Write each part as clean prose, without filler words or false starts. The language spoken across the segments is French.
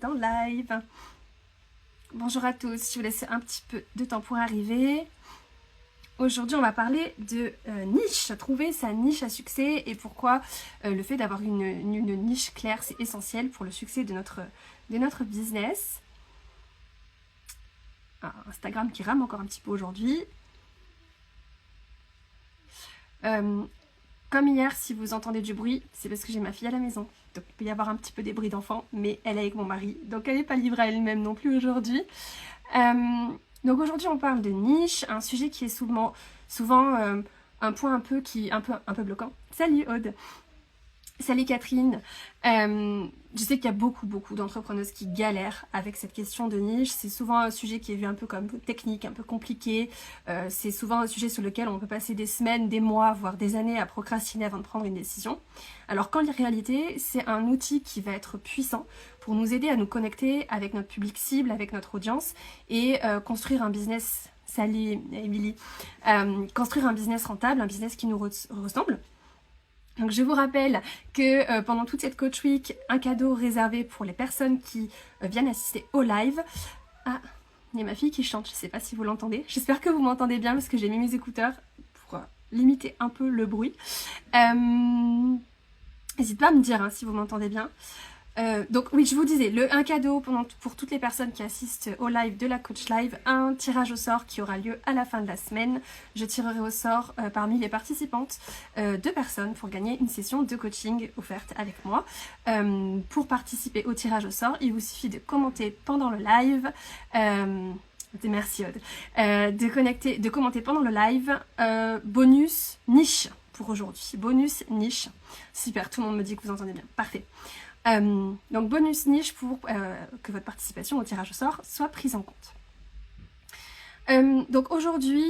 est en live. Bonjour à tous, je vous laisse un petit peu de temps pour arriver. Aujourd'hui, on va parler de niche, trouver sa niche à succès et pourquoi le fait d'avoir une niche claire, c'est essentiel pour le succès de notre business. Instagram qui rame encore un petit peu aujourd'hui. Comme hier, si vous entendez du bruit, c'est parce que j'ai ma fille à la maison. Donc il peut y avoir un petit peu des bruits d'enfants, mais elle est avec mon mari, donc elle n'est pas livrée à elle-même non plus aujourd'hui. Donc aujourd'hui on parle de niche, un sujet qui est souvent un point un peu bloquant. Salut Aude. Salut Catherine. Je sais qu'il y a beaucoup d'entrepreneuses qui galèrent avec cette question de niche. C'est souvent un sujet qui est vu un peu comme technique, un peu compliqué. C'est souvent un sujet sur lequel on peut passer des semaines, des mois, voire des années à procrastiner avant de prendre une décision. Alors qu'en réalité, c'est un outil qui va être puissant pour nous aider à nous connecter avec notre public cible, avec notre audience et construire un business. Salut Émilie. Construire un business rentable, un business qui nous ressemble. Donc je vous rappelle que pendant toute cette Coach Week, un cadeau réservé pour les personnes qui viennent assister au live. Ah, il y a ma fille qui chante, je ne sais pas si vous l'entendez. J'espère que vous m'entendez bien parce que j'ai mis mes écouteurs pour limiter un peu le bruit. N'hésitez pas à me dire si vous m'entendez bien. Donc oui, je vous disais, un cadeau pour toutes les personnes qui assistent au live de la Coach Live, un tirage au sort qui aura lieu à la fin de la semaine. Je tirerai au sort parmi les participantes 2 personnes pour gagner une session de coaching offerte avec moi. Pour participer au tirage au sort, il vous suffit de commenter pendant le live. Merci Aude. De commenter pendant le live. Bonus niche pour aujourd'hui. Bonus niche. Super, tout le monde me dit que vous entendez bien. Parfait. Donc bonus niche pour que votre participation au tirage au sort soit prise en compte. Donc aujourd'hui,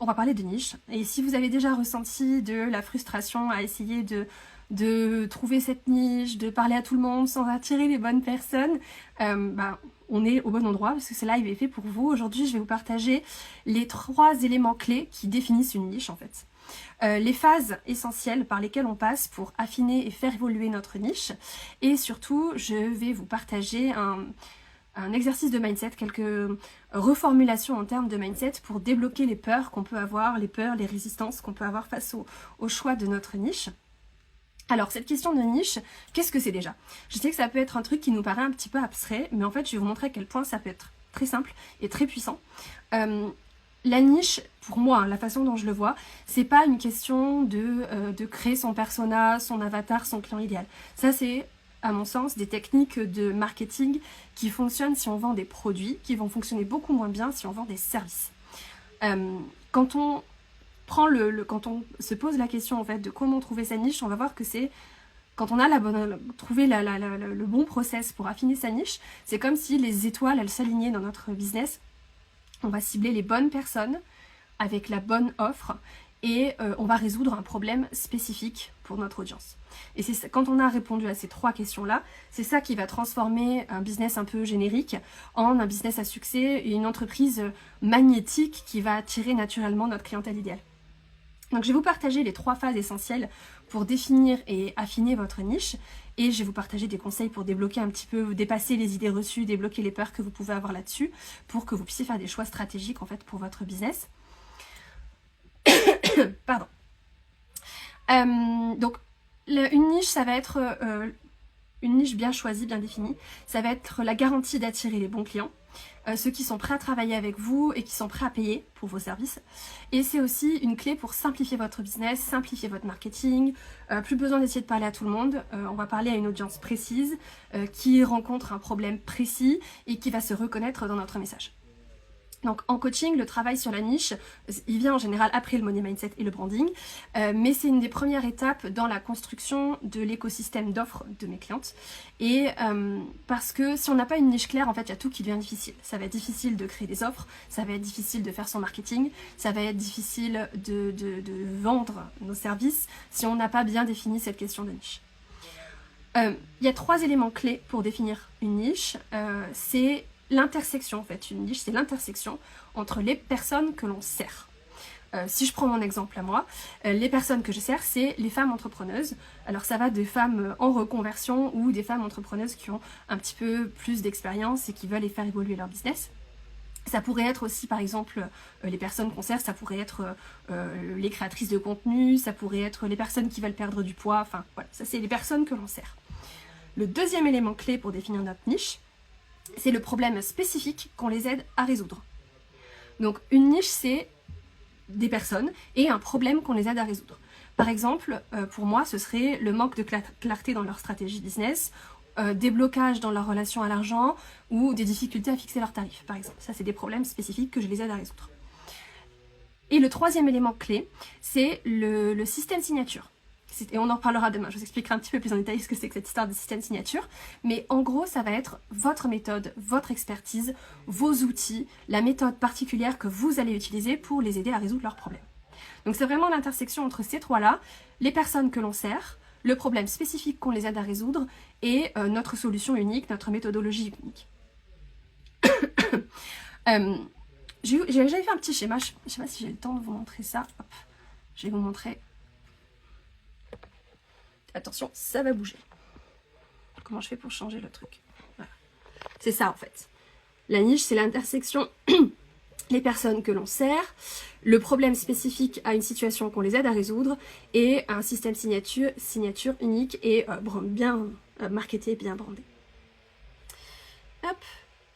on va parler de niche, et si vous avez déjà ressenti de la frustration à essayer de trouver cette niche, de parler à tout le monde sans attirer les bonnes personnes, on est au bon endroit parce que ce live est fait pour vous. Aujourd'hui, je vais vous partager les 3 éléments clés qui définissent une niche en fait. Les phases essentielles par lesquelles on passe pour affiner et faire évoluer notre niche, et surtout je vais vous partager un exercice de mindset, quelques reformulations en termes de mindset pour débloquer les peurs qu'on peut avoir, les résistances qu'on peut avoir face au choix de notre niche. Alors cette question de niche, qu'est-ce que c'est déjà? Je sais que ça peut être un truc qui nous paraît un petit peu abstrait, mais en fait je vais vous montrer à quel point ça peut être très simple et très puissant. La niche, pour moi, la façon dont je le vois, c'est pas une question de créer son persona, son avatar, son client idéal. Ça, c'est, à mon sens, des techniques de marketing qui fonctionnent si on vend des produits, qui vont fonctionner beaucoup moins bien si on vend des services. Quand on se pose la question en fait de comment trouver sa niche, on va voir que c'est quand on a trouvé le bon process pour affiner sa niche, c'est comme si les étoiles elles s'alignaient dans notre business. On va cibler les bonnes personnes avec la bonne offre et on va résoudre un problème spécifique pour notre audience. Et c'est quand on a répondu à ces 3 questions-là, c'est ça qui va transformer un business un peu générique en un business à succès et une entreprise magnétique qui va attirer naturellement notre clientèle idéale. Donc je vais vous partager les 3 phases essentielles pour définir et affiner votre niche, et je vais vous partager des conseils pour débloquer un petit peu, dépasser les idées reçues, débloquer les peurs que vous pouvez avoir là-dessus, pour que vous puissiez faire des choix stratégiques en fait pour votre business. Pardon. Donc une niche, ça va être une niche bien choisie, bien définie. Ça va être la garantie d'attirer les bons clients, ceux qui sont prêts à travailler avec vous et qui sont prêts à payer pour vos services. Et c'est aussi une clé pour simplifier votre business, simplifier votre marketing. Plus besoin d'essayer de parler à tout le monde. On va parler à une audience précise qui rencontre un problème précis et qui va se reconnaître dans notre message. Donc en coaching, le travail sur la niche, il vient en général après le money mindset et le branding, mais c'est une des premières étapes dans la construction de l'écosystème d'offres de mes clientes. Et parce que si on n'a pas une niche claire, en fait, il y a tout qui devient difficile. Ça va être difficile de créer des offres, ça va être difficile de faire son marketing, ça va être difficile de vendre nos services si on n'a pas bien défini cette question de niche. Il y a 3 éléments clés pour définir une niche. C'est l'intersection, en fait. Une niche, c'est l'intersection entre les personnes que l'on sert. Si je prends mon exemple à moi, les personnes que je sers, c'est les femmes entrepreneuses. Alors ça va des femmes en reconversion ou des femmes entrepreneuses qui ont un petit peu plus d'expérience et qui veulent faire évoluer leur business. Ça pourrait être aussi, par exemple, les personnes qu'on sert, ça pourrait être les créatrices de contenu, ça pourrait être les personnes qui veulent perdre du poids, enfin voilà, ça c'est les personnes que l'on sert. Le deuxième élément clé pour définir notre niche, c'est le problème spécifique qu'on les aide à résoudre. Donc une niche, c'est des personnes et un problème qu'on les aide à résoudre. Par exemple, pour moi, ce serait le manque de clarté dans leur stratégie business, des blocages dans leur relation à l'argent ou des difficultés à fixer leurs tarifs, par exemple. Ça, c'est des problèmes spécifiques que je les aide à résoudre. Et le troisième élément clé, c'est le système signature. Et on en reparlera demain, je vous expliquerai un petit peu plus en détail ce que c'est que cette histoire de système signature. Mais en gros, ça va être votre méthode, votre expertise, vos outils, la méthode particulière que vous allez utiliser pour les aider à résoudre leurs problèmes. Donc c'est vraiment l'intersection entre ces trois-là, les personnes que l'on sert, le problème spécifique qu'on les aide à résoudre et notre solution unique, notre méthodologie unique. J'avais fait un petit schéma, je ne sais pas si j'ai le temps de vous montrer ça. Hop, je vais vous montrer. Attention, ça va bouger. Comment je fais pour changer le truc? Voilà. C'est ça en fait. La niche, c'est l'intersection les personnes que l'on sert, le problème spécifique à une situation qu'on les aide à résoudre et un système signature unique et bien marketé, bien brandé. Hop,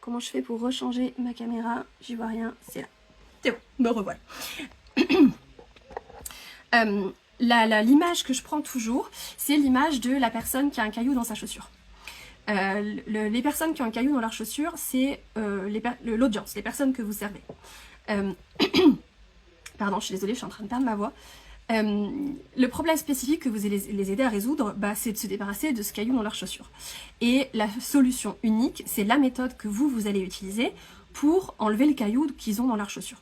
comment je fais pour rechanger ma caméra? J'y vois rien, c'est là. C'est bon, me revoilà. L'image que je prends toujours, c'est l'image de la personne qui a un caillou dans sa chaussure. Les personnes qui ont un caillou dans leur chaussure, c'est l'audience, les personnes que vous servez. Pardon, je suis désolée, je suis en train de perdre ma voix. Le problème spécifique que vous allez les aider à résoudre, c'est de se débarrasser de ce caillou dans leur chaussure. Et la solution unique, c'est la méthode que vous allez utiliser pour enlever le caillou qu'ils ont dans leur chaussure.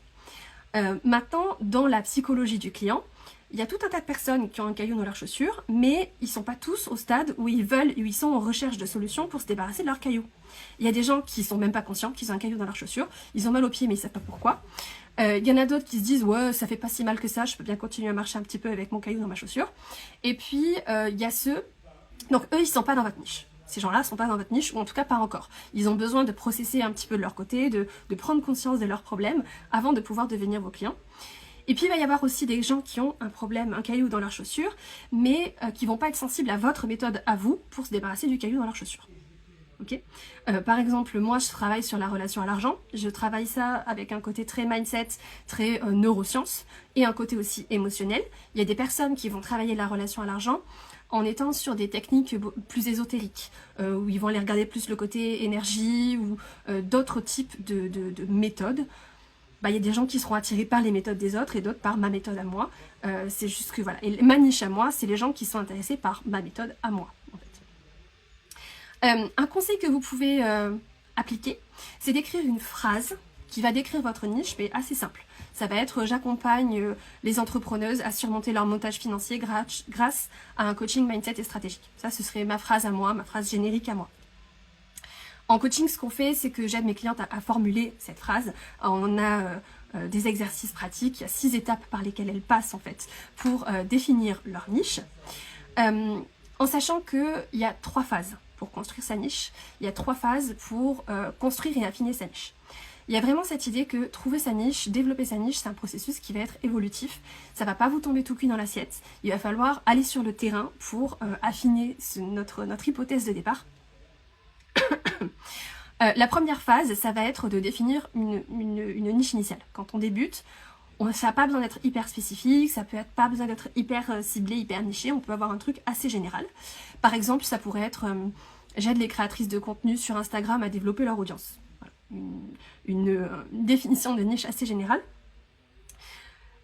Maintenant, dans la psychologie du client, il y a tout un tas de personnes qui ont un caillou dans leurs chaussures, mais ils ne sont pas tous au stade où ils sont en recherche de solutions pour se débarrasser de leur caillou. Il y a des gens qui ne sont même pas conscients qu'ils ont un caillou dans leurs chaussures, ils ont mal aux pieds mais ils ne savent pas pourquoi. Il y en a d'autres qui se disent « ouais, ça fait pas si mal que ça, je peux bien continuer à marcher un petit peu avec mon caillou dans ma chaussure ». Et puis, il y a ceux... Donc eux, ils ne sont pas dans votre niche. Ces gens-là ne sont pas dans votre niche, ou en tout cas pas encore. Ils ont besoin de processer un petit peu de leur côté, de prendre conscience de leurs problèmes avant de pouvoir devenir vos clients. Et puis il va y avoir aussi des gens qui ont un problème, un caillou dans leurs chaussures, mais qui ne vont pas être sensibles à votre méthode à vous pour se débarrasser du caillou dans leurs chaussures. Okay. Par exemple, moi je travaille sur la relation à l'argent, je travaille ça avec un côté très mindset, très neurosciences, et un côté aussi émotionnel. Il y a des personnes qui vont travailler la relation à l'argent en étant sur des techniques plus ésotériques, où ils vont aller regarder plus le côté énergie ou d'autres types de méthodes. Il y a des gens qui seront attirés par les méthodes des autres et d'autres par ma méthode à moi. C'est juste que voilà. Et ma niche à moi, c'est les gens qui sont intéressés par ma méthode à moi. En fait. Un conseil que vous pouvez appliquer, c'est d'écrire une phrase qui va décrire votre niche, mais assez simple. Ça va être « J'accompagne les entrepreneuses à surmonter leur montage financier grâce à un coaching mindset et stratégique ». Ça, ce serait ma phrase à moi, ma phrase générique à moi. En coaching, ce qu'on fait, c'est que j'aide mes clientes à formuler cette phrase. On a des exercices pratiques, il y a 6 étapes par lesquelles elles passent en fait pour définir leur niche. En sachant qu'il y a 3 phases pour construire sa niche, il y a 3 phases pour construire et affiner sa niche. Il y a vraiment cette idée que trouver sa niche, développer sa niche, c'est un processus qui va être évolutif. Ça ne va pas vous tomber tout cuit dans l'assiette. Il va falloir aller sur le terrain pour affiner notre hypothèse de départ. La première phase, ça va être de définir une niche initiale. Quand on débute, ça n'a pas besoin d'être hyper spécifique, ça peut être pas besoin d'être hyper ciblé, hyper niché, on peut avoir un truc assez général. Par exemple, ça pourrait être j'aide les créatrices de contenu sur Instagram à développer leur audience. Voilà. Une définition de niche assez générale.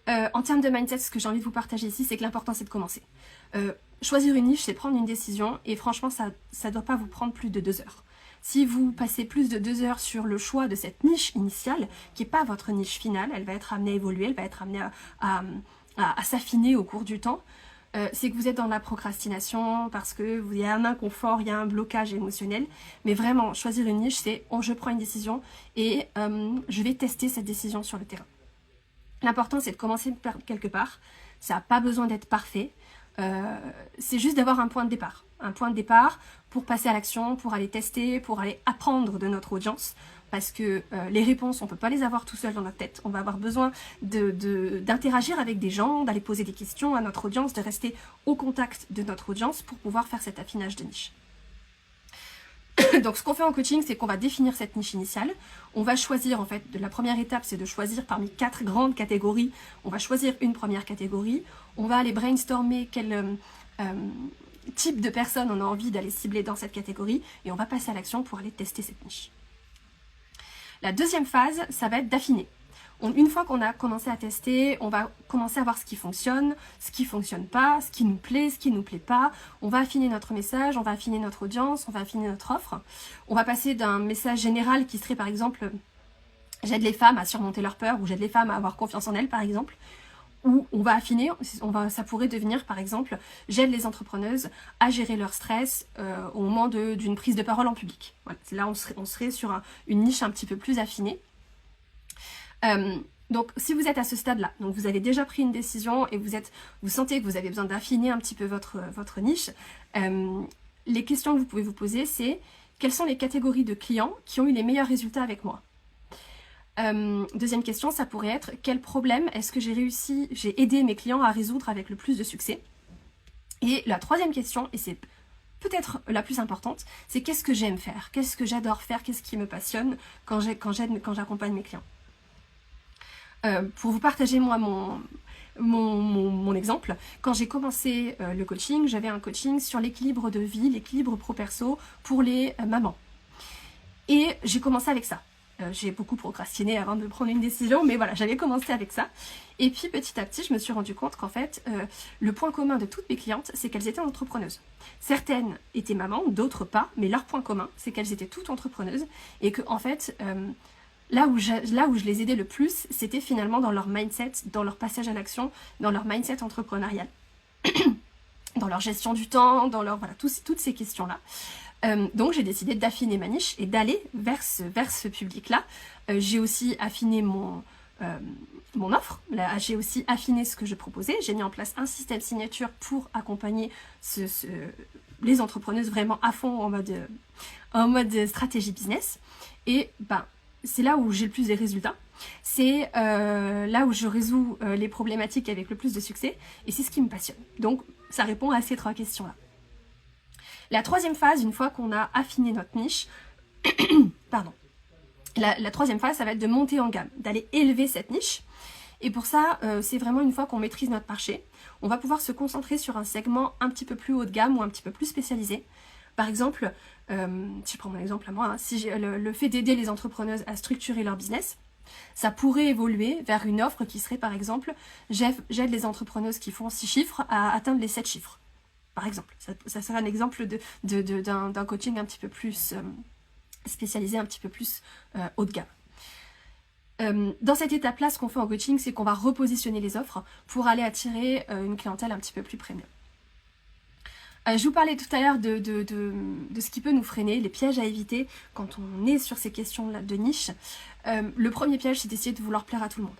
En termes de mindset, ce que j'ai envie de vous partager ici, c'est que l'important c'est de commencer. Choisir une niche, c'est prendre une décision et franchement, ça ne doit pas vous prendre plus de 2 heures. Si vous passez plus de 2 heures sur le choix de cette niche initiale, qui n'est pas votre niche finale, elle va être amenée à évoluer, elle va être amenée à s'affiner au cours du temps, c'est que vous êtes dans la procrastination parce qu'il y a un inconfort, il y a un blocage émotionnel. Mais vraiment, choisir une niche, c'est je prends une décision et je vais tester cette décision sur le terrain. L'important, c'est de commencer par quelque part. Ça n'a pas besoin d'être parfait. C'est juste d'avoir un point de départ. Un point de départ pour passer à l'action, pour aller tester, pour aller apprendre de notre audience. Parce que les réponses, on ne peut pas les avoir tout seul dans notre tête. On va avoir besoin d'interagir avec des gens, d'aller poser des questions à notre audience, de rester au contact de notre audience pour pouvoir faire cet affinage de niche. Donc ce qu'on fait en coaching, c'est qu'on va définir cette niche initiale. On va choisir, en fait, la première étape, c'est de choisir parmi 4 grandes catégories. On va choisir une première catégorie. On va aller brainstormer quel type de personnes on a envie d'aller cibler dans cette catégorie. Et on va passer à l'action pour aller tester cette niche. La deuxième phase, ça va être d'affiner. Une fois qu'on a commencé à tester, on va commencer à voir ce qui fonctionne pas, ce qui nous plaît, ce qui nous plaît pas. On va affiner notre message, on va affiner notre audience, on va affiner notre offre. On va passer d'un message général qui serait par exemple « j'aide les femmes à surmonter leur peur » ou « j'aide les femmes à avoir confiance en elles » par exemple. Où on va affiner, ça pourrait devenir par exemple « j'aide les entrepreneuses à gérer leur stress au moment d'une prise de parole en public ». Voilà, là on serait sur une niche un petit peu plus affinée. Donc si vous êtes à ce stade-là, donc vous avez déjà pris une décision et vous sentez que vous avez besoin d'affiner un petit peu votre niche, les questions que vous pouvez vous poser, c'est quelles sont les catégories de clients qui ont eu les meilleurs résultats avec moi? Deuxième question, ça pourrait être quel problème est-ce que j'ai aidé mes clients à résoudre avec le plus de succès? Et la troisième question, et c'est peut-être la plus importante, c'est qu'est-ce que j'aime faire? Qu'est-ce que j'adore faire? Qu'est-ce qui me passionne quand j'accompagne mes clients? Pour vous partager moi mon exemple, quand j'ai commencé le coaching, j'avais un coaching sur l'équilibre de vie, l'équilibre pro-perso pour les mamans. Et j'ai commencé avec ça. J'ai beaucoup procrastiné avant de prendre une décision, mais voilà, j'avais commencé avec ça. Et puis petit à petit, je me suis rendu compte qu'en fait, le point commun de toutes mes clientes, c'est qu'elles étaient entrepreneuses. Certaines étaient mamans, d'autres pas, mais leur point commun, c'est qu'elles étaient toutes entrepreneuses et que en fait, là où je les aidais le plus, c'était finalement dans leur mindset, dans leur passage à l'action, dans leur mindset entrepreneurial, dans leur gestion du temps, dans leur toutes ces questions-là. Donc j'ai décidé d'affiner ma niche et d'aller vers ce public-là. J'ai aussi affiné mon offre, j'ai aussi affiné ce que je proposais. J'ai mis en place un système signature pour accompagner les entrepreneuses vraiment à fond en mode stratégie business. Et c'est là où j'ai le plus de résultats. C'est là où je résous les problématiques avec le plus de succès. Et c'est ce qui me passionne. Donc, ça répond à ces 3 questions-là. La troisième phase, une fois qu'on a affiné notre niche, pardon. La troisième phase, ça va être de monter en gamme, d'aller élever cette niche. Et pour ça, c'est vraiment une fois qu'on maîtrise notre marché, on va pouvoir se concentrer sur un segment un petit peu plus haut de gamme ou un petit peu plus spécialisé. Par exemple, si je prends mon exemple à moi, si le fait d'aider les entrepreneuses à structurer leur business, ça pourrait évoluer vers une offre qui serait par exemple, j'aide les entrepreneuses qui font 6 chiffres à atteindre les 7 chiffres. Par exemple, ça serait un exemple d'un coaching un petit peu plus spécialisé, un petit peu plus haut de gamme. Dans cette étape-là, ce qu'on fait en coaching, c'est qu'on va repositionner les offres pour aller attirer une clientèle un petit peu plus premium. Je vous parlais tout à l'heure de ce qui peut nous freiner, les pièges à éviter quand on est sur ces questions-là de niche. Le premier piège, c'est d'essayer de vouloir plaire à tout le monde.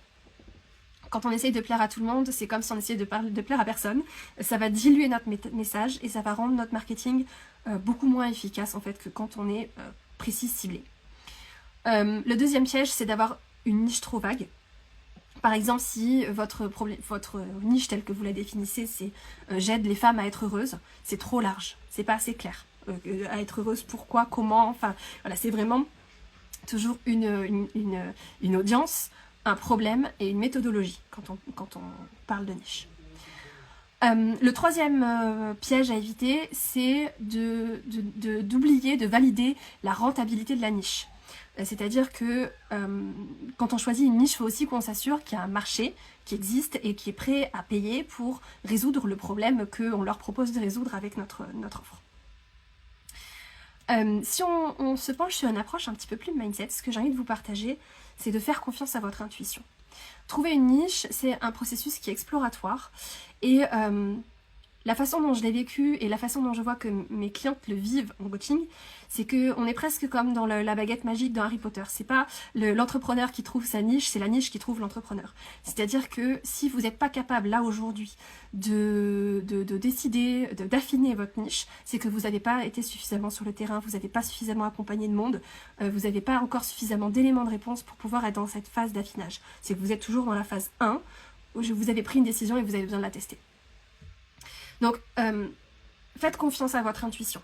Quand on essaye de plaire à tout le monde, c'est comme si on essayait de plaire à personne. Ça va diluer notre message et ça va rendre notre marketing beaucoup moins efficace en fait que quand on est précis, ciblé. Le deuxième piège, c'est d'avoir une niche trop vague. Par exemple, si votre niche telle que vous la définissez, c'est j'aide les femmes à être heureuses, c'est trop large, c'est pas assez clair. À être heureuse, pourquoi, comment, enfin voilà, c'est vraiment toujours une audience, un problème et une méthodologie quand on parle de niche. Le troisième piège à éviter, c'est d'oublier de valider la rentabilité de la niche. C'est-à-dire que quand on choisit une niche, il faut aussi qu'on s'assure qu'il y a un marché qui existe et qui est prêt à payer pour résoudre le problème qu'on leur propose de résoudre avec notre offre. Si on se penche sur une approche un petit peu plus mindset, ce que j'ai envie de vous partager, c'est de faire confiance à votre intuition. Trouver une niche, c'est un processus qui est exploratoire et la façon dont je l'ai vécu et la façon dont je vois que mes clientes le vivent en coaching, c'est qu'on est presque comme dans la baguette magique de Harry Potter. C'est pas l'entrepreneur qui trouve sa niche, c'est la niche qui trouve l'entrepreneur. C'est-à-dire que si vous n'êtes pas capable, là aujourd'hui, de décider, d'affiner votre niche, c'est que vous n'avez pas été suffisamment sur le terrain, vous n'avez pas suffisamment accompagné de monde, vous n'avez pas encore suffisamment d'éléments de réponse pour pouvoir être dans cette phase d'affinage. C'est que vous êtes toujours dans la phase 1, où vous avez pris une décision et vous avez besoin de la tester. Donc, faites confiance à votre intuition.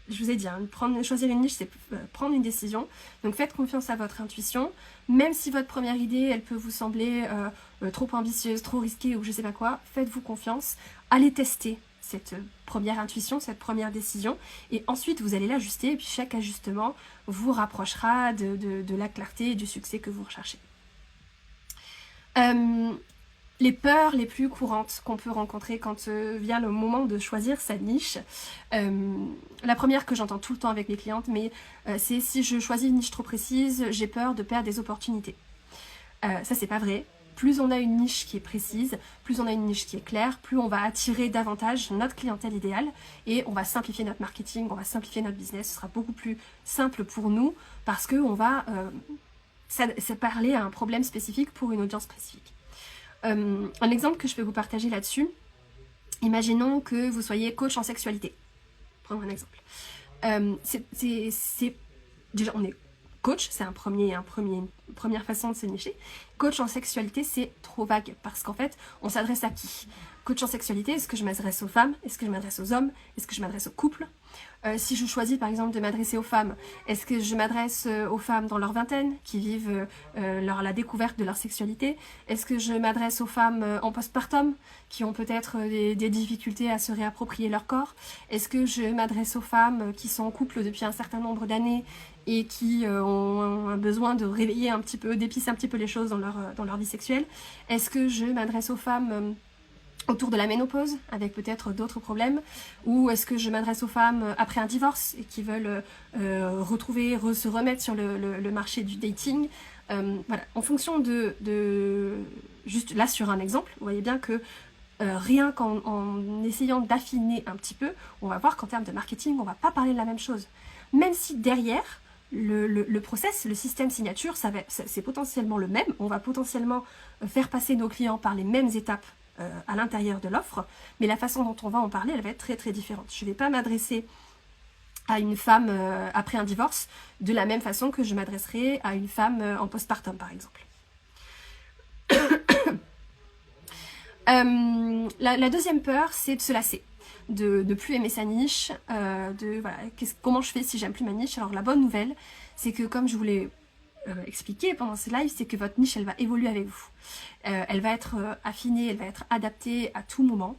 Je vous ai dit, hein, choisir une niche, c'est prendre une décision. Donc, faites confiance à votre intuition. Même si votre première idée, elle peut vous sembler trop ambitieuse, trop risquée ou je sais pas quoi, faites-vous confiance. Allez tester cette première intuition, cette première décision. Et ensuite, vous allez l'ajuster. Et puis, chaque ajustement vous rapprochera de la clarté et du succès que vous recherchez. Les peurs les plus courantes qu'on peut rencontrer quand vient le moment de choisir sa niche. La première que j'entends tout le temps avec mes clientes, mais c'est si je choisis une niche trop précise, j'ai peur de perdre des opportunités. Ça, c'est pas vrai. Plus on a une niche qui est précise, plus on a une niche qui est claire, plus on va attirer davantage notre clientèle idéale et on va simplifier notre marketing, on va simplifier notre business. Ce sera beaucoup plus simple pour nous parce qu'on va parler à un problème spécifique pour une audience spécifique. Un exemple que je peux vous partager là-dessus, imaginons que vous soyez coach en sexualité. Prendre un exemple. Déjà, on est coach, c'est une première façon de se nicher. Coach en sexualité, c'est trop vague parce qu'en fait, on s'adresse à qui? Coach en sexualité, est-ce que je m'adresse aux femmes? Est-ce que je m'adresse aux hommes? Est-ce que je m'adresse aux couples? Si je choisis par exemple de m'adresser aux femmes, est-ce que je m'adresse aux femmes dans leur vingtaine qui vivent la découverte de leur sexualité? Est-ce que je m'adresse aux femmes en postpartum qui ont peut-être des difficultés à se réapproprier leur corps? Est-ce que je m'adresse aux femmes qui sont en couple depuis un certain nombre d'années et qui ont un besoin de réveiller un petit peu, d'épicer un petit peu les choses dans leur vie sexuelle? Est-ce que je m'adresse aux femmes autour de la ménopause, avec peut-être d'autres problèmes, ou est-ce que je m'adresse aux femmes après un divorce et qui veulent se remettre sur le marché du dating? Voilà, en fonction juste là sur un exemple, vous voyez bien que rien qu'en essayant d'affiner un petit peu, on va voir qu'en termes de marketing, on va pas parler de la même chose. Même si derrière, le process, le système signature, c'est potentiellement le même, on va potentiellement faire passer nos clients par les mêmes étapes à l'intérieur de l'offre, mais la façon dont on va en parler, elle va être très très différente. Je ne vais pas m'adresser à une femme après un divorce de la même façon que je m'adresserai à une femme en postpartum, par exemple. La deuxième peur, c'est de se lasser, de plus aimer sa niche, comment je fais si j'aime plus ma niche. Alors la bonne nouvelle, c'est que comme je vous l'ai expliqué pendant ce live, c'est que votre niche, elle va évoluer avec vous. Elle va être affinée, elle va être adaptée à tout moment.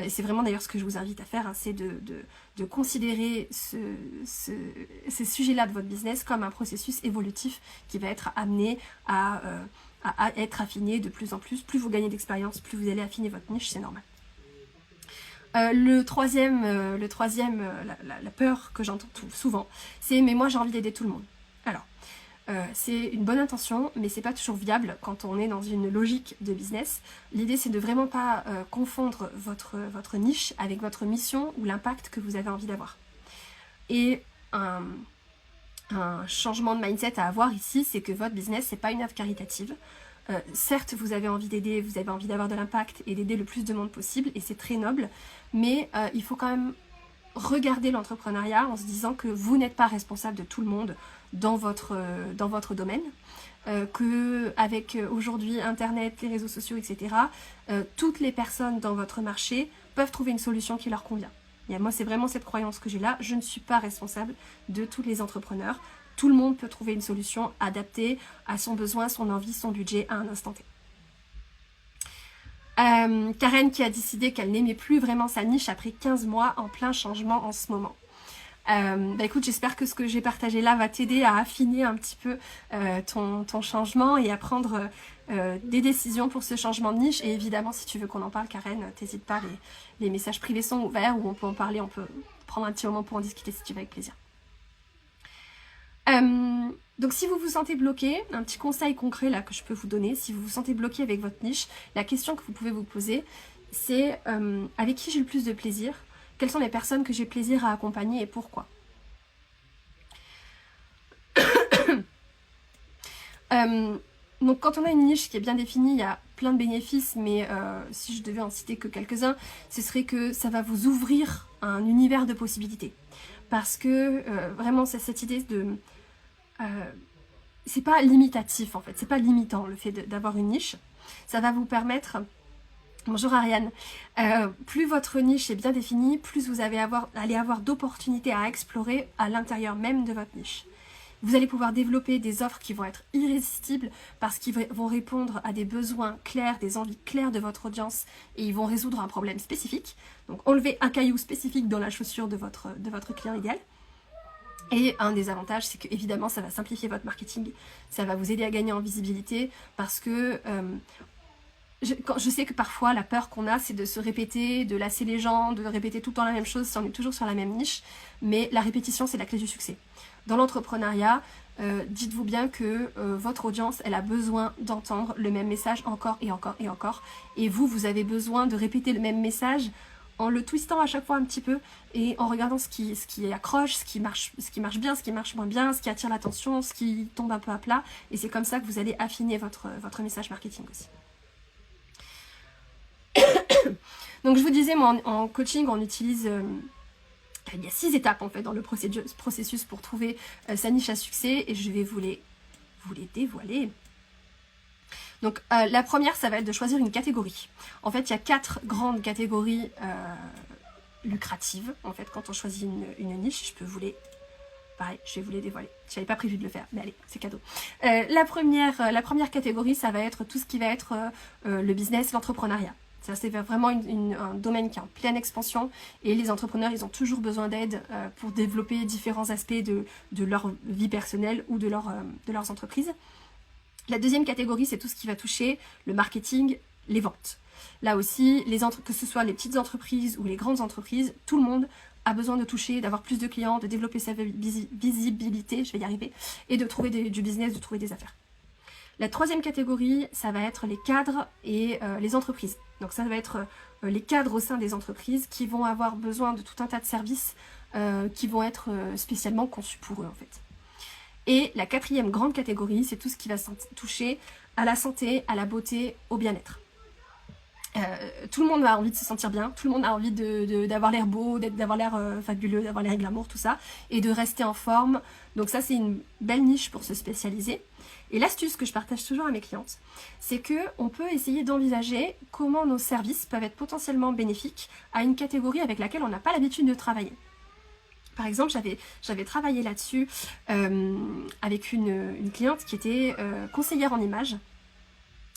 C'est vraiment d'ailleurs ce que je vous invite à faire, hein, c'est de considérer ces sujets-là de votre business comme un processus évolutif qui va être amené à être affiné de plus en plus. Plus vous gagnez d'expérience, plus vous allez affiner votre niche, c'est normal. La peur que j'entends souvent, c'est « mais moi j'ai envie d'aider tout le monde ». Alors, c'est une bonne intention, mais c'est pas toujours viable quand on est dans une logique de business. L'idée, c'est de vraiment pas confondre votre niche avec votre mission ou l'impact que vous avez envie d'avoir. Et un changement de mindset à avoir ici, c'est que votre business, c'est pas une œuvre caritative. Certes, vous avez envie d'aider, vous avez envie d'avoir de l'impact et d'aider le plus de monde possible, et c'est très noble, mais il faut quand même regarder l'entrepreneuriat en se disant que vous n'êtes pas responsable de tout le monde dans votre domaine, que avec aujourd'hui Internet, les réseaux sociaux, etc., toutes les personnes dans votre marché peuvent trouver une solution qui leur convient. Et moi, c'est vraiment cette croyance que j'ai là. Je ne suis pas responsable de tous les entrepreneurs. Tout le monde peut trouver une solution adaptée à son besoin, son envie, son budget à un instant T. Karen qui a décidé qu'elle n'aimait plus vraiment sa niche après 15 mois en plein changement en ce moment. Écoute, j'espère que ce que j'ai partagé là va t'aider à affiner un petit peu ton changement et à prendre des décisions pour ce changement de niche. Et évidemment, si tu veux qu'on en parle, Karen, t'hésites pas, les messages privés sont ouverts, où on peut en parler, on peut prendre un petit moment pour en discuter si tu veux, avec plaisir. Donc si vous vous sentez bloqué, un petit conseil concret là que je peux vous donner, si vous vous sentez bloqué avec votre niche, la question que vous pouvez vous poser, c'est avec qui j'ai le plus de plaisir, quelles sont les personnes que j'ai plaisir à accompagner et pourquoi. Donc quand on a une niche qui est bien définie, il y a plein de bénéfices, mais si je devais en citer que quelques-uns, ce serait que ça va vous ouvrir un univers de possibilités. Parce que vraiment, c'est cette idée de... c'est pas limitatif en fait, c'est pas limitant le fait d'avoir une niche. Ça va vous permettre... Bonjour Ariane. Plus votre niche est bien définie, plus vous allez avoir d'opportunités à explorer à l'intérieur même de votre niche. Vous allez pouvoir développer des offres qui vont être irrésistibles parce qu'ils vont répondre à des besoins clairs, des envies claires de votre audience et ils vont résoudre un problème spécifique. Donc enlever un caillou spécifique dans la chaussure de votre client idéal. Et un des avantages, c'est que évidemment, ça va simplifier votre marketing, ça va vous aider à gagner en visibilité parce que je sais que parfois la peur qu'on a, c'est de se répéter, de lasser les gens, de répéter tout le temps la même chose si on est toujours sur la même niche, mais la répétition, c'est la clé du succès. Dans l'entrepreneuriat, dites-vous bien que votre audience, elle a besoin d'entendre le même message encore et encore et encore. Et vous avez besoin de répéter le même message en le twistant à chaque fois un petit peu et en regardant ce qui accroche, ce qui marche bien, ce qui marche moins bien, ce qui attire l'attention, ce qui tombe un peu à plat. Et c'est comme ça que vous allez affiner votre message marketing aussi. Donc je vous disais, moi en coaching, on utilise... il y a 6 étapes en fait dans le processus pour trouver sa niche à succès et je vais vous les dévoiler. Donc la première, ça va être de choisir une catégorie. En fait, il y a 4 grandes catégories lucratives. En fait, quand on choisit une niche, je peux vous les... Pareil, je vais vous les dévoiler. Je n'avais pas prévu de le faire, mais allez, c'est cadeau. La première catégorie, ça va être tout ce qui va être le business, l'entrepreneuriat. Ça, c'est vraiment un domaine qui est en pleine expansion et les entrepreneurs, ils ont toujours besoin d'aide pour développer différents aspects de leur vie personnelle ou de leurs entreprises. La deuxième catégorie, c'est tout ce qui va toucher le marketing, les ventes. Là aussi, que ce soit les petites entreprises ou les grandes entreprises, tout le monde a besoin de toucher, d'avoir plus de clients, de développer sa visibilité, je vais y arriver, et de trouver du business, de trouver des affaires. La troisième catégorie, ça va être les cadres et les entreprises. Donc ça va être les cadres au sein des entreprises qui vont avoir besoin de tout un tas de services qui vont être spécialement conçus pour eux en fait. Et la quatrième grande catégorie, c'est tout ce qui va toucher à la santé, à la beauté, au bien-être. Tout le monde a envie de se sentir bien, tout le monde a envie d'avoir l'air beau, d'avoir l'air fabuleux, d'avoir l'air glamour, tout ça, et de rester en forme. Donc ça, c'est une belle niche pour se spécialiser. Et l'astuce que je partage toujours à mes clientes, c'est qu'on peut essayer d'envisager comment nos services peuvent être potentiellement bénéfiques à une catégorie avec laquelle on n'a pas l'habitude de travailler. Par exemple, j'avais travaillé là-dessus avec une cliente qui était conseillère en images.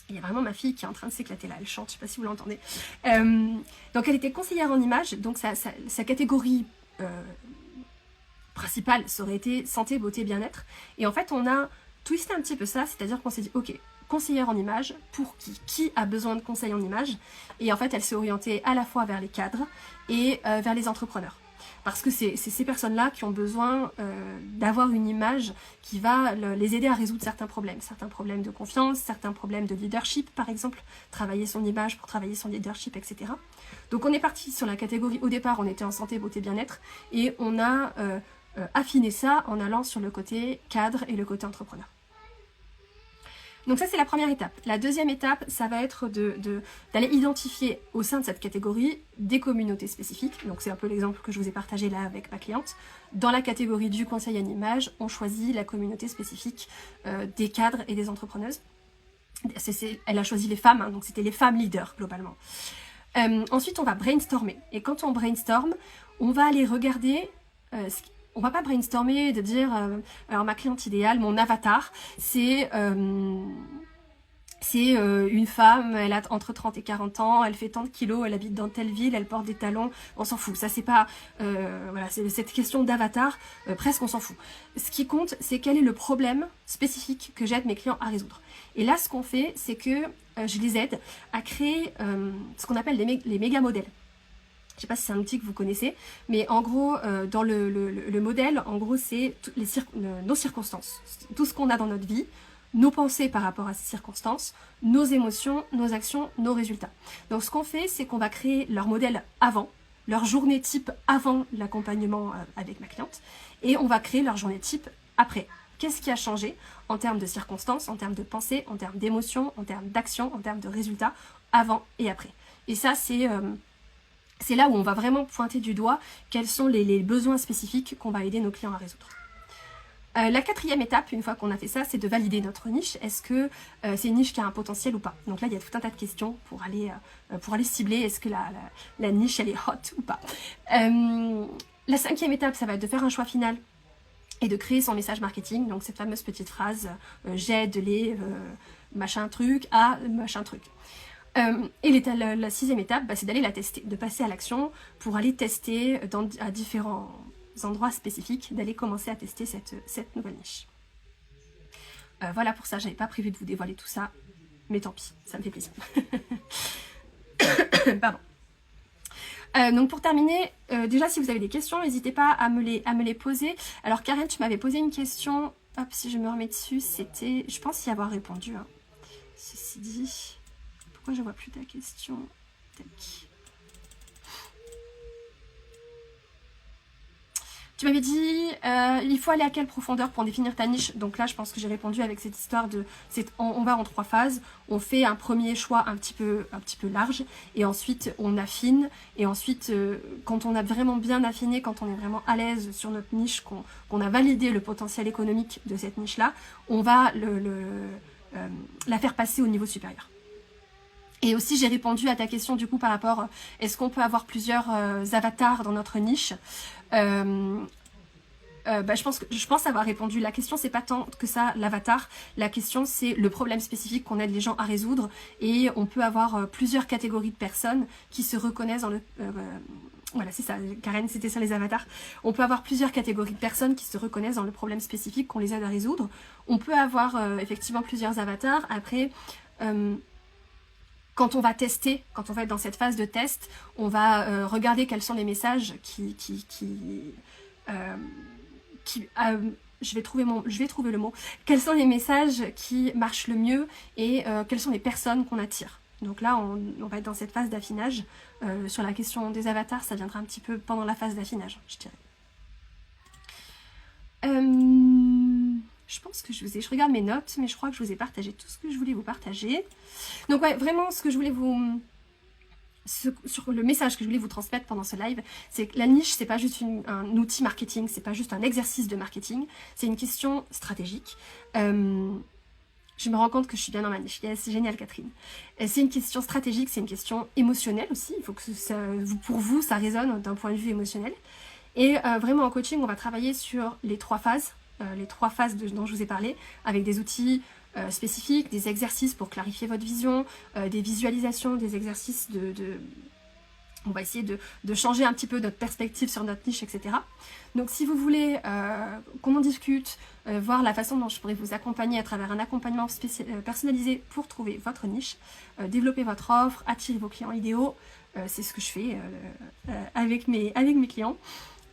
Il y a vraiment ma fille qui est en train de s'éclater là, elle chante, je ne sais pas si vous l'entendez. Donc elle était conseillère en images, donc sa catégorie principale, ça aurait été santé, beauté, bien-être. Et en fait, on a twisté un petit peu ça, c'est-à-dire qu'on s'est dit, ok, conseillère en images, pour qui a besoin de conseils en images? Et en fait, elle s'est orientée à la fois vers les cadres et vers les entrepreneurs. Parce que c'est ces personnes-là qui ont besoin d'avoir une image qui va les aider à résoudre certains problèmes de confiance, certains problèmes de leadership par exemple, travailler son image pour travailler son leadership, etc. Donc on est parti sur la catégorie, au départ on était en santé, beauté, bien-être, et on a affiné ça en allant sur le côté cadre et le côté entrepreneur. Donc ça c'est la première étape. La deuxième étape, ça va être d'aller identifier au sein de cette catégorie des communautés spécifiques. Donc c'est un peu l'exemple que je vous ai partagé là avec ma cliente. Dans la catégorie du conseil en image, on choisit la communauté spécifique des cadres et des entrepreneuses. Elle a choisi les femmes, hein, donc c'était les femmes leaders globalement. Ensuite on va brainstormer. Et quand on brainstorm, on va aller regarder on va pas brainstormer de dire alors ma cliente idéale, mon avatar, c'est une femme, elle a entre 30 et 40 ans, elle fait tant de kilos, elle habite dans telle ville, elle porte des talons, on s'en fout. Ça c'est pas voilà, c'est cette question d'avatar, presque on s'en fout. Ce qui compte, c'est quel est le problème spécifique que j'aide mes clients à résoudre. Et là ce qu'on fait, c'est que je les aide à créer ce qu'on appelle les méga modèles. Je ne sais pas si c'est un outil que vous connaissez, mais en gros, dans le modèle, en gros, c'est nos circonstances. Tout ce qu'on a dans notre vie, nos pensées par rapport à ces circonstances, nos émotions, nos actions, nos résultats. Donc ce qu'on fait, c'est qu'on va créer leur modèle avant, leur journée type avant l'accompagnement avec ma cliente, et on va créer leur journée type après. Qu'est-ce qui a changé en termes de circonstances, en termes de pensées, en termes d'émotions, en termes d'actions, en termes de résultats, avant et après. Et ça, c'est là où on va vraiment pointer du doigt quels sont les besoins spécifiques qu'on va aider nos clients à résoudre. La quatrième étape, une fois qu'on a fait ça, c'est de valider notre niche. Est-ce que c'est une niche qui a un potentiel ou pas? Donc là, il y a tout un tas de questions pour aller cibler, est-ce que la niche, elle est hot ou pas. La cinquième étape, ça va être de faire un choix final et de créer son message marketing. Donc cette fameuse petite phrase j'aide les machin truc à machin truc. Et la sixième étape, c'est d'aller la tester, de passer à l'action pour aller tester à différents endroits spécifiques, d'aller commencer à tester cette nouvelle niche. Voilà pour ça, j'avais pas prévu de vous dévoiler tout ça, mais tant pis, ça me fait plaisir. Pardon. Donc pour terminer, déjà si vous avez des questions, n'hésitez pas à me les poser. Alors Karen, tu m'avais posé une question, hop, si je me remets dessus, c'était, je pense y avoir répondu. Hein. Ceci dit, pourquoi je vois plus ta question? Tac. Tu m'avais dit, il faut aller à quelle profondeur pour définir ta niche? Donc là, je pense que j'ai répondu avec cette histoire de, on va en 3 phases. On fait un premier choix un petit peu large, et ensuite on affine. Et ensuite, quand on a vraiment bien affiné, quand on est vraiment à l'aise sur notre niche, qu'on a validé le potentiel économique de cette niche-là, on va la faire passer au niveau supérieur. Et aussi, j'ai répondu à ta question du coup par rapport, est-ce qu'on peut avoir plusieurs avatars dans notre niche? Je pense avoir répondu. La question, c'est pas tant que ça l'avatar. La question, c'est le problème spécifique qu'on aide les gens à résoudre. Et on peut avoir plusieurs catégories de personnes qui se reconnaissent dans le... voilà, c'est ça, Karen, c'était ça les avatars. On peut avoir plusieurs catégories de personnes qui se reconnaissent dans le problème spécifique qu'on les aide à résoudre. On peut avoir effectivement plusieurs avatars. Après... quand on va tester, quand on va être dans cette phase de test, on va regarder quels sont les messages je vais trouver le mot. Quels sont les messages qui marchent le mieux et quelles sont les personnes qu'on attire. Donc là, on va être dans cette phase d'affinage. Sur la question des avatars, ça viendra un petit peu pendant la phase d'affinage, je dirais. Je pense que je regarde mes notes, mais je crois que je vous ai partagé tout ce que je voulais vous partager. Donc ouais, vraiment, ce que je voulais sur le message que je voulais vous transmettre pendant ce live, c'est que la niche, c'est pas juste un outil marketing, c'est pas juste un exercice de marketing, c'est une question stratégique. Je me rends compte que je suis bien dans ma niche. Yes, c'est génial, Catherine. C'est une question stratégique, c'est une question émotionnelle aussi. Il faut que pour vous, ça résonne d'un point de vue émotionnel. Et vraiment, en coaching, on va travailler sur les 3 phases. Dont je vous ai parlé, avec des outils spécifiques, des exercices pour clarifier votre vision, des visualisations, des exercices on va essayer de changer un petit peu notre perspective sur notre niche, etc. Donc si vous voulez qu'on en discute, voir la façon dont je pourrais vous accompagner à travers un accompagnement personnalisé pour trouver votre niche, développer votre offre, attirer vos clients idéaux, c'est ce que je fais avec mes clients.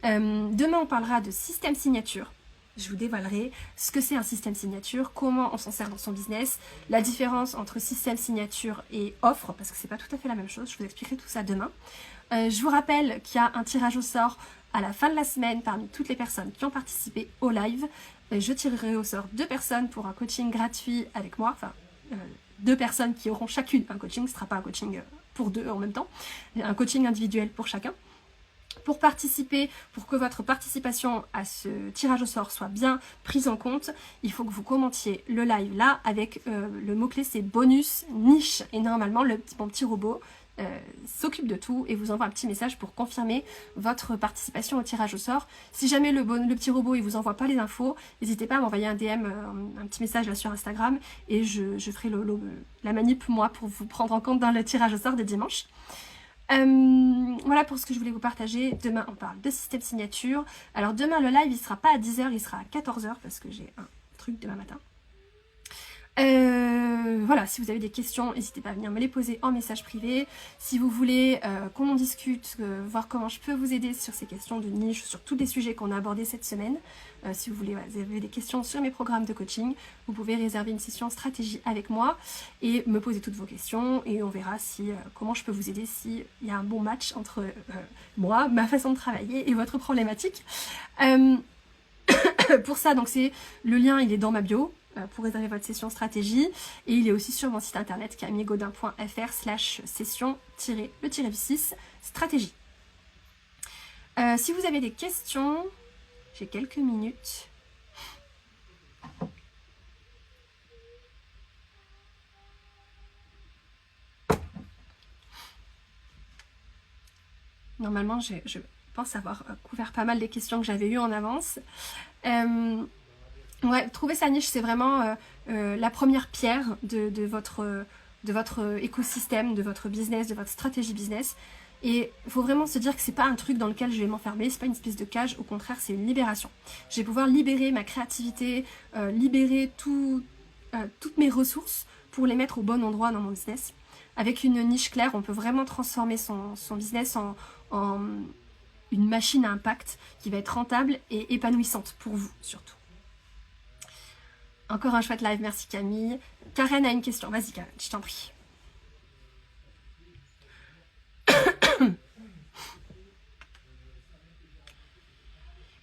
Demain, on parlera de système signature. Je vous dévoilerai ce que c'est un système signature, comment on s'en sert dans son business, la différence entre système signature et offre, parce que c'est pas tout à fait la même chose, je vous expliquerai tout ça demain. Je vous rappelle qu'il y a un tirage au sort à la fin de la semaine parmi toutes les personnes qui ont participé au live. Je tirerai au sort 2 personnes pour un coaching gratuit avec moi, enfin 2 personnes qui auront chacune un coaching, ce ne sera pas un coaching pour 2 en même temps, un coaching individuel pour chacun. Pour participer, pour que votre participation à ce tirage au sort soit bien prise en compte, il faut que vous commentiez le live là avec le mot-clé c'est bonus niche. Et normalement, mon petit robot s'occupe de tout et vous envoie un petit message pour confirmer votre participation au tirage au sort. Si jamais le petit robot il vous envoie pas les infos, n'hésitez pas à m'envoyer un DM, un petit message là sur Instagram et je ferai la manip moi pour vous prendre en compte dans le tirage au sort de dimanche. Voilà pour ce que je voulais vous partager. Demain on parle de système signature. Alors demain le live il sera pas à 10h, il sera à 14h parce que j'ai un truc demain matin. Voilà, si vous avez des questions, n'hésitez pas à venir me les poser en message privé. Si vous voulez qu'on en discute, voir comment je peux vous aider sur ces questions de niche, sur tous les sujets qu'on a abordés cette semaine, si vous voulez, vous avez des questions sur mes programmes de coaching, vous pouvez réserver une session stratégie avec moi et me poser toutes vos questions et on verra si comment je peux vous aider, s'il y a un bon match entre moi, ma façon de travailler et votre problématique. Pour ça, donc le lien, il est dans ma bio pour réserver votre session stratégie et il est aussi sur mon site internet camillegaudin.fr/session-le-6 stratégie. Si vous avez des questions, j'ai quelques minutes. Normalement, je pense avoir couvert pas mal des questions que j'avais eues en avance. Ouais, trouver sa niche, c'est vraiment la première pierre de votre écosystème, de votre business, de votre stratégie business. Et il faut vraiment se dire que c'est pas un truc dans lequel je vais m'enfermer, c'est pas une espèce de cage, au contraire, c'est une libération. Je vais pouvoir libérer ma créativité, libérer toutes mes ressources pour les mettre au bon endroit dans mon business. Avec une niche claire, on peut vraiment transformer son business en une machine à impact qui va être rentable et épanouissante pour vous, surtout. Encore un chouette live, merci Camille. Karen a une question, vas-y Karen, je t'en prie.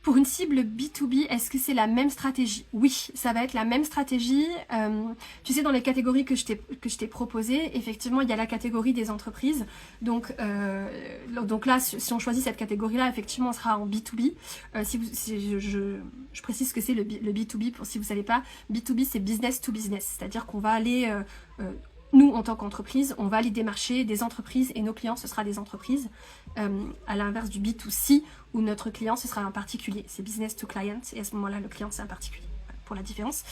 Pour une cible B2B, est-ce que c'est la même stratégie? Oui, ça va être la même stratégie. Tu sais, dans les catégories que je t'ai proposées, effectivement, il y a la catégorie des entreprises. Donc là, si on choisit cette catégorie-là, effectivement, on sera en B2B. Je précise que c'est le B2B, pour si vous ne savez pas. B2B, c'est business to business. C'est-à-dire qu'on va aller... nous, en tant qu'entreprise, on va aller démarcher des entreprises et nos clients, ce sera des entreprises. À l'inverse du B2C, où notre client, ce sera un particulier. C'est business to client, et à ce moment-là, le client, c'est un particulier. Voilà, pour la différence.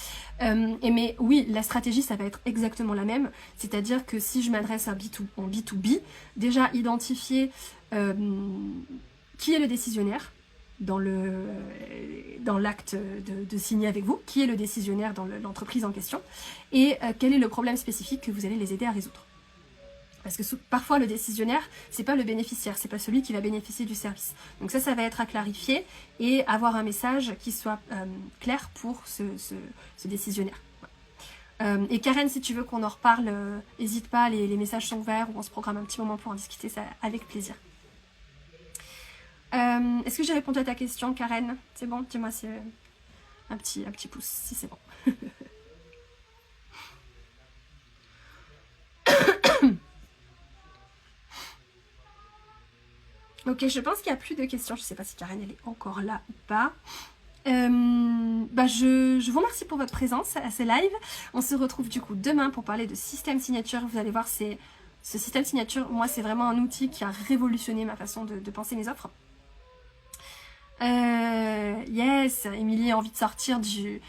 Mais oui, la stratégie, ça va être exactement la même. C'est-à-dire que si je m'adresse en B2B, déjà identifier qui est le décisionnaire dans l'acte de signer avec vous, qui est le décisionnaire dans l'entreprise en question, et quel est le problème spécifique que vous allez les aider à résoudre. Parce que parfois le décisionnaire, c'est pas le bénéficiaire, c'est pas celui qui va bénéficier du service. Donc ça va être à clarifier et avoir un message qui soit clair pour ce décisionnaire. Et Karen, si tu veux qu'on en reparle, n'hésite pas, les messages sont ouverts, ou on se programme un petit moment pour en discuter, ça avec plaisir. Est-ce que j'ai répondu à ta question, Karen? C'est bon? Dis-moi si un petit pouce, si c'est bon. Ok, je pense qu'il n'y a plus de questions. Je ne sais pas si Karen elle est encore là ou pas. Je vous remercie pour votre présence à ce live. On se retrouve du coup demain pour parler de système signature. Vous allez voir, ce système signature, moi, c'est vraiment un outil qui a révolutionné ma façon de penser mes offres. Yes, Émilie a envie de sortir du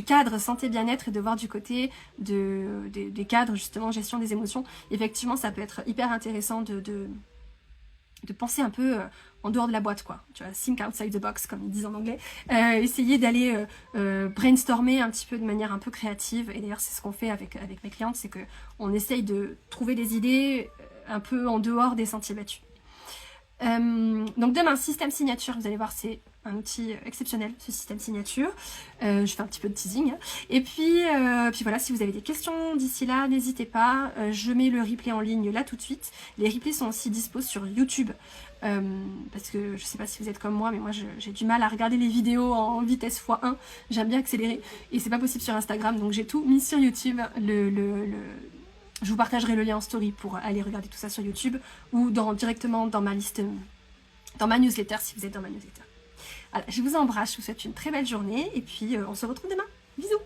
cadre santé bien-être et de voir du côté des cadres justement gestion des émotions. Effectivement, ça peut être hyper intéressant de penser un peu en dehors de la boîte, quoi. Tu vois, think outside the box, comme ils disent en anglais. Essayer d'aller brainstormer un petit peu de manière un peu créative. Et d'ailleurs, c'est ce qu'on fait avec mes clientes, c'est qu'on essaye de trouver des idées un peu en dehors des sentiers battus. Donc demain, système signature, vous allez voir, c'est un outil exceptionnel, ce système signature. Je fais un petit peu de teasing. Et puis voilà, si vous avez des questions d'ici là, n'hésitez pas. Je mets le replay en ligne là tout de suite. Les replays sont aussi dispo sur YouTube. Parce que je sais pas si vous êtes comme moi, mais moi j'ai du mal à regarder les vidéos en vitesse x1. J'aime bien accélérer. Et c'est pas possible sur Instagram, donc j'ai tout mis sur YouTube. Je vous partagerai le lien en story pour aller regarder tout ça sur YouTube ou directement dans ma liste, dans ma newsletter si vous êtes dans ma newsletter. Voilà, je vous embrasse, je vous souhaite une très belle journée et puis on se retrouve demain. Bisous!